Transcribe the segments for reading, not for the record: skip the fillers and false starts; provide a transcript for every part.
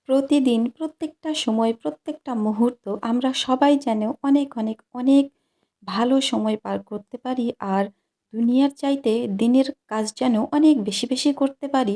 প্রতিদিন প্রত্যেকটা সময় প্রত্যেকটা মুহূর্ত আমরা সবাই যেন অনেক অনেক অনেক ভালো সময় পার করতে পারি আর দুনিয়ার চাইতে দিনের কাজ যেন অনেক বেশি বেশি করতে পারি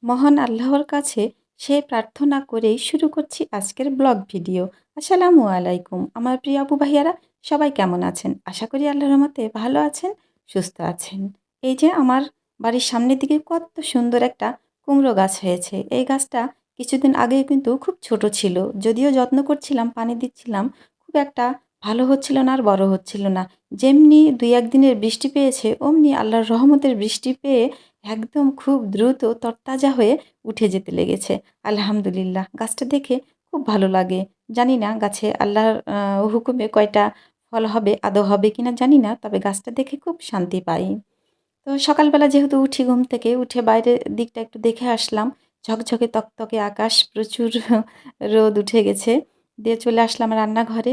মহান আল্লাহর কাছে সে প্রার্থনা করেই শুরু করছি আজকের ব্লগ ভিডিও। আসসালামু আলাইকুম আমার প্রিয় আপু ভাইয়ারা, সবাই কেমন আছেন? আশা করি আল্লাহর রহমতে ভালো আছেন, সুস্থ আছেন। এই যে আমার বাড়ির সামনের দিকে কত সুন্দর একটা কুমড়ো গাছ হয়েছে। এই গাছটা কিছুদিন আগে কিন্তু খুব ছোট ছিল, যদিও যত্ন করছিলাম, পানি দিচ্ছিলাম, খুব একটা ভালো হচ্ছিল না আর বড় হচ্ছিল না। যেমনি দুই একদিনের বৃষ্টি পেয়েছে অমনি আল্লাহর রহমতের বৃষ্টি পেয়ে একদম খুব দ্রুত তরতাজা হয়ে উঠে যেতে লেগেছে। আলহামদুলিল্লাহ, গাছটা দেখে খুব ভালো লাগে। জানি না গাছে আল্লাহর হুকুমে কয়টা ফল হবে, আদৌ হবে কিনা জানি না, তবে গাছটা দেখে খুব শান্তি পাই। তো সকালবেলা যেহেতু উঠি, ঘুম থেকে উঠে বাইরের দিকটা একটু দেখে আসলাম। ঝকঝকে তকতকে আকাশ, প্রচুর রোদ উঠে গেছে। দিয়ে চলে আসলাম রান্নাঘরে।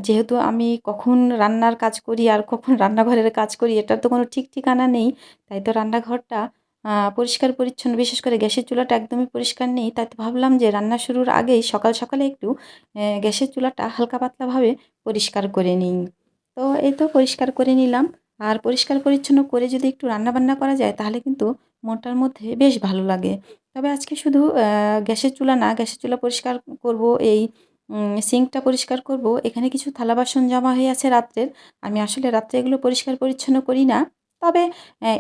যেহেতু আমি কখন রান্নার কাজ করি আর কখন রান্নাঘরের কাজ করি এটার তো কোনো ঠিক ঠিকানা নেই। তাই তো রান্নাঘরটা পরিষ্কার পরিচ্ছন্ন, বিশেষ করে গ্যাসের চুলাটা একদমই পরিষ্কার নেই। তাই তো ভাবলাম যে রান্না শুরুর আগেই সকাল সকালে একটু গ্যাসের চুলাটা হালকা পাতলাভাবে পরিষ্কার করে নিই। তো এই তো পরিষ্কার করে নিলাম। আর পরিষ্কার পরিচ্ছন্ন করে যদি একটু রান্নাবান্না করা যায় তাহলে কিন্তু মনটার মধ্যে বেশ ভালো লাগে। তবে আজকে শুধু গ্যাসের চুলা না, গ্যাসের চুলা পরিষ্কার করব, এই সিঙ্কটা পরিষ্কার করব। এখানে কিছু থালা বাসন জমা হয়ে আছে রাত্রের। আমি আসলে রাত্রে এগুলো পরিষ্কার পরিচ্ছন্ন করি না। তবে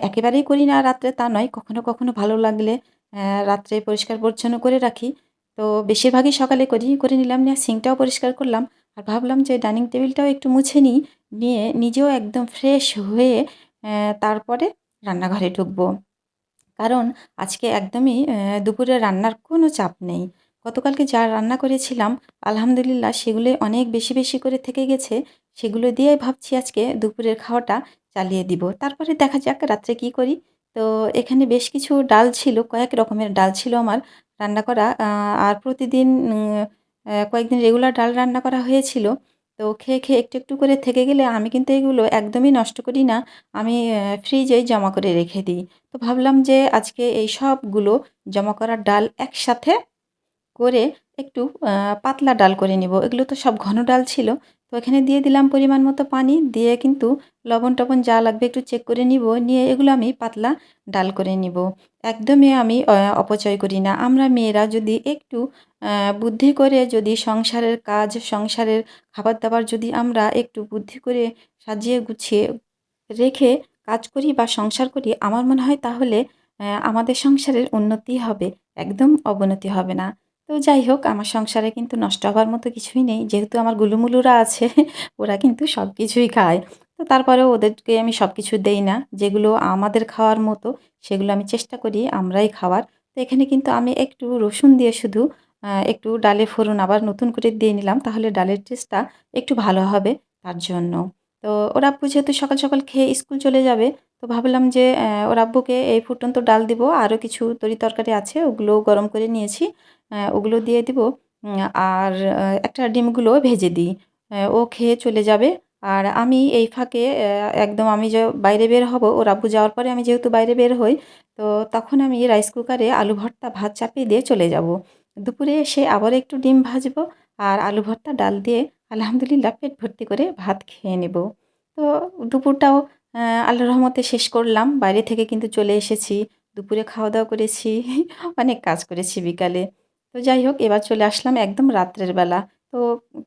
একেবারেই করি না রাত্রে তা নয়। কখনো, কখনো ভালো লাগলে রাত্রে পরিষ্কার পরিচ্ছন্ন করে রাখি। তো বেশিরভাগই সকালে করি। করে নিলাম, নিয়ে সিঙ্কটাও পরিষ্কার করলাম। আর ভাবলাম যে ডাইনিং টেবিলটাও একটু মুছে নিই। নিয়ে নিজেও একদম ফ্রেশ হয়ে তারপরে রান্নাঘরে ঢুকবো। কারণ আজকে একদমই দুপুরে রান্নার কোনো চাপ নেই। গতকালকে যা রান্না করেছিলাম আলহামদুলিল্লাহ সেগুলোই অনেক বেশি, বেশি করে থেকে গেছে। সেগুলো দিয়েই ভাবছি আজকে দুপুরের খাওয়াটা চালিয়ে দিব। তারপরে দেখা যাক রাত্রে কী করি। তো এখানে বেশ কিছু ডাল ছিল, কয়েক রকমের ডাল ছিল আমার রান্না করা। আর প্রতিদিন কয়েকদিন রেগুলার ডাল রান্না করা হয়েছিল। তো খেয়ে, খেয়ে একটু, একটু করে থেকে গেলে আমি কিন্তু এগুলো একদমই নষ্ট করি না। আমি ফ্রিজেই জমা করে রেখে দিই। তো ভাবলাম যে আজকে এই সবগুলো জমা করা ডাল একসাথে করে একটু পাতলা ডাল করে নিব। এগুলো তো সব ঘন ডাল ছিল। তো এখানে দিয়ে দিলাম পরিমাণ মতো পানি, দিয়ে কিন্তু লবণ-টবণ যা লাগবে একটু চেক করে নিব। নিয়ে এগুলো আমি পাতলা ডাল করে নিব। একদমই আমি অপচয় করি না। আমরা মেয়েরা যদি একটু বুদ্ধি করে যদি সংসারের কাজ, সংসারের খাবার-দাবার যদি আমরা একটু বুদ্ধি করে সাজিয়ে গুছিয়ে রেখে কাজ করি বা সংসার করি, আমার মনে হয় তাহলে আমাদের সংসারের উন্নতি হবে, একদম অবনতি হবে না। তো যাই হোক, আমার সংসারে কিন্তু নষ্ট হবার মতো কিছুই নেই। যেহেতু আমার গুলুমুলুরা আছে ওরা কিন্তু সব কিছুই খায়। তো তারপরেও ওদেরকে আমি সব কিছু দেই না। যেগুলো আমাদের খাওয়ার মতো সেগুলো আমি চেষ্টা করি আমরাই খাওয়ার। তো এখানে কিন্তু আমি একটু রসুন দিয়ে শুধু একটু ডালে ফোড়ন আবার নতুন করে দিয়ে নিলাম। তাহলে ডালের টেস্টটা একটু ভালো হবে তার জন্য। তো ওর আব্বু যেহেতু সকাল, সকাল খেয়ে স্কুল চলে যাবে, তো ভাবলাম যে ওর আব্বুকে এই ফুটন্ত ডাল দিব। আরও কিছু তরি-তরকারি আছে, ওগুলোও গরম করে নিয়েছি। ওগুলো দিয়ে দিব। আর একটা ডিমগুলোও ভেজে দিই। ও খেয়ে চলে যাবে। আর আমি এই ফাঁকে একদম আমি যে বাইরে বের হব, ওর আব্বু যাওয়ার পরে আমি যেহেতু বাইরে বের হই, তো তখন আমি রাইস কুকারে আলু ভর্তা ভাত চাপিয়ে দিয়ে চলে যাব। দুপুরে এসে আবার একটু ডিম ভাজবো আর আলু ভর্তা, ডাল দিয়ে আলহামদুলিল্লাহ পেট ভর্তি করে ভাত খেয়ে নেব। তো দুপুরটাও আল্লাহর রহমতে শেষ করলাম। বাইরে থেকে কিন্তু চলে এসেছি। দুপুরে খাওয়া-দাওয়া করেছি। অনেক কাজ করেছি বিকালে। তো যাই হোক, এবার চলে আসলাম একদম রাত্রের বেলা। তো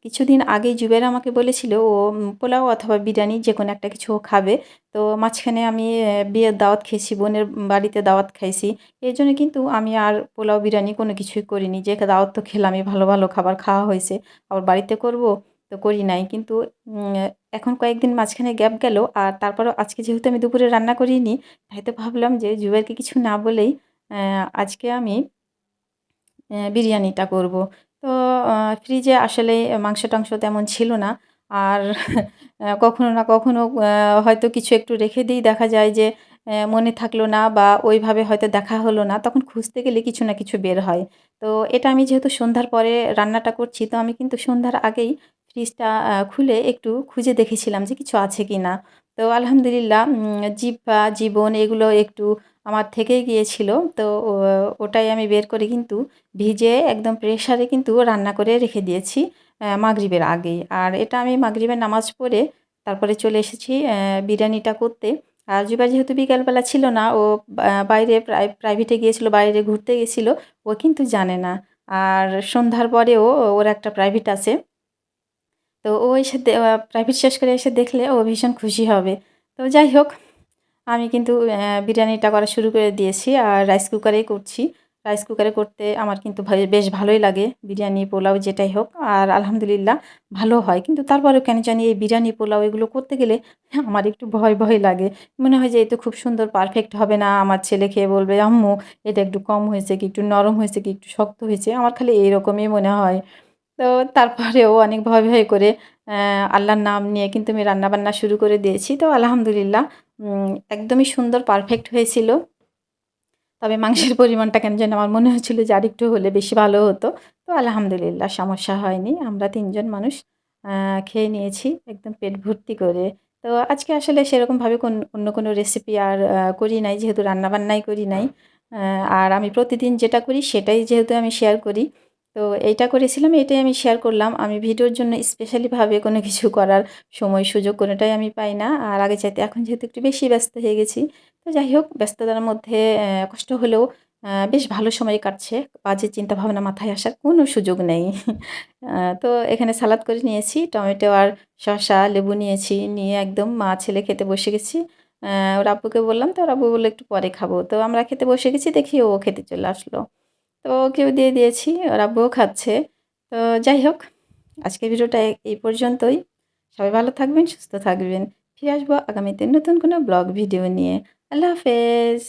কিছুদিন আগেই জুবের আমাকে বলেছিল ও পোলাও অথবা বিরিয়ানি যেকোনো একটা কিছু ও খাবে। তো মাঝখানে আমি বিয়ের দাওয়াত খেয়েছি, বোনের বাড়িতে দাওয়াত খাইছি। এজন্য কিন্তু আমি আর পোলাও, বিরিয়ানি কোনো কিছুই করিনি। যে দাওয়াত তো খেলামই, ভালো, ভালো খাবার খাওয়া হয়েছে। আবার বাড়িতে করব, তো করি নাই। কিন্তু উম এখন কয়েকদিন মাঝখানে গ্যাপ গেল। আর তারপরেও আজকে যেহেতু আমি দুপুরে রান্না করিনি, তাই তো ভাবলাম যে জুবাইরকে কিছু না বলেই আজকে আমি বিরিয়ানিটা করব। তো আ ফ্রিজে আসলে মাংস-টাংস তেমন ছিল না। আর কখনো না কখনো হয়তো কিছু একটু রেখে দিই, দেখা যায় যে মনে থাকলো না বা ওইভাবে হয়তো দেখা হলো না। তখন খুঁজতে গেলে কিছু না কিছু বের হয়। তো এটা আমি যেহেতু সন্ধ্যার পরে রান্নাটা করছি, তো আমি কিন্তু সন্ধ্যার আগেই ফ্রিজটা খুলে একটু খুঁজে দেখেছিলাম যে কিছু আছে কিনা। তো তো আলহামদুলিল্লাহ জিহ্বা, জীবন এগুলো একটু আমার থেকেই গিয়েছিল। তো ওটাই আমি বের করে কিন্তু ভিজিয়ে একদম প্রেশারে কিন্তু রান্না করে রেখে দিয়েছি মাগরিবের আগেই। আর এটা আমি মাগরিবের নামাজ পড়ে তারপরে চলে এসেছি বিরিয়ানিটা করতে। আর জুবাই যেহেতু বিকালবেলা ছিল না, ও বাইরে প্রাইভেটে গিয়েছিল, বাইরে ঘুরতে গেছিল। ও কিন্তু জানে না। আর সন্ধ্যার পরেও ওর একটা প্রাইভেট আছে। তো ও এসে প্রাইভেট শেষ করে এসে দেখলে ও ভীষণ খুশি হবে। তো যাই হোক, আমি কিন্তু বিরিয়ানিটা করা শুরু করে দিয়েছি আর রাইস কুকারেই করছি। রাইস কুকারে করতে আমার কিন্তু বেশ ভালোই লাগে। বিরিয়ানি, পোলাও যেটাই হোক। আর আলহামদুলিল্লাহ ভালো হয়। কিন্তু তারপরেও কেন জানি এই বিরিয়ানি, পোলাও এগুলো করতে গেলে আমার একটু ভয়, ভয় লাগে। মনে হয় যে এই তো খুব সুন্দর পারফেক্ট হবে না। আমার ছেলে খেয়ে বলবে, "আম্মু এটা একটু কম হয়েছে কি, একটু নরম হয়েছে কি, একটু শক্ত হয়েছে?" আমার খালি এইরকমই মনে হয়। তো তারপরেও অনেক ভয়, ভয় করে আল্লাহর নাম নিয়ে কিন্তু আমি রান্নাবান্না শুরু করে দিয়েছি। তো আলহামদুলিল্লাহ একদমই সুন্দর পারফেক্ট হয়েছিল। তবে মাংসের পরিমাণটা কেন যেন আমার মনে হচ্ছিল যে আরেকটু হলে বেশি ভালো হতো। তো আলহামদুলিল্লাহ সমস্যা হয়নি। আমরা ৩ জন মানুষ আ খেয়ে নিয়েছি একদম পেট ভর্তি করে। তো আজকে আসলে সেরকমভাবে অন্য কোনো রেসিপি আর করি নাই, যেহেতু রান্নাবান্নাই করি নাই। আ আর আমি প্রতিদিন যেটা করি সেটাই যেহেতু আমি শেয়ার করি। তো এইটা করেছিলাম, এটাই আমি শেয়ার করলাম। আমি ভিডিওর জন্য স্পেশালিভাবে কোনো কিছু করার সময় সুযোগ কোনোটাই আমি পাই না। আর আগে চাইতে এখন যেহেতু একটু বেশি ব্যস্ত হয়ে গেছি। তো যাই হোক, ব্যস্ততার মধ্যে কষ্ট হলেও বেশ ভালো সময় কাটছে। বাজে চিন্তাভাবনা মাথায় আসার কোনো সুযোগ নেই। তো এখানে সালাদ করে নিয়েছি। টমেটো আর শসা, লেবু নিয়েছি। নিয়ে একদম মা ছেলে খেতে বসে গেছি। ওর আব্বুকে বললাম, তো ওর আব্বু বলল, "একটু পরে খাবো।" তো আমরা খেতে বসে গেছি, দেখি ও খেতে চলে আসলো। তো ওকেও দিয়ে দিয়েছি, ওর আব্বুও খাচ্ছে। তো যাই হোক, আজকের ভিডিওটা এই পর্যন্তই। সবাই ভালো থাকবেন, সুস্থ থাকবেন। ফিরে আসবো আগামীতে নতুন কোনো ব্লগ ভিডিও নিয়ে। আল্লাহ হাফেজ।